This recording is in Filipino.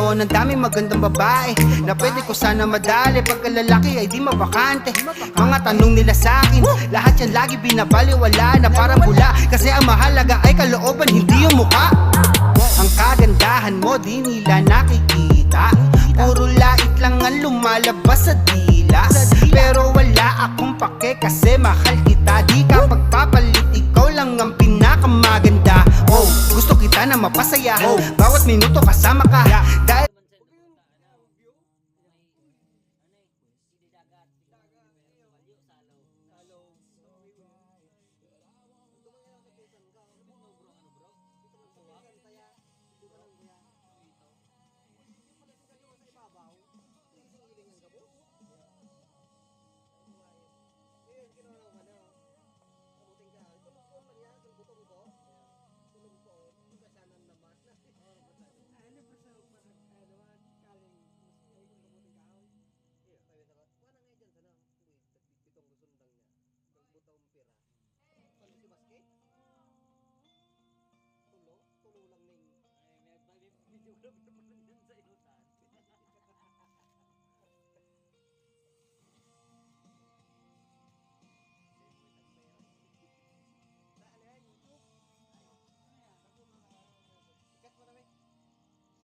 ngayon, ang daming magandang babae na pwede ko sana madali. Pagka lalaki ay di mabakante. Mga tanong nila sa'kin, lahat yan lagi binabaliwala na parang bula. Kasi ang mahalaga ay kalooban, hindi yung mukha. Ang kagandahan mo di nila nakikita, puro lait lang ang lumalabas sa dila. Pero wala akong pake kasi mahal kita. Di ka pagpapalit, ikaw lang ang pinakamaganda. Oh, gusto kita na mapasaya, bawat minuto kasama ka. Dahil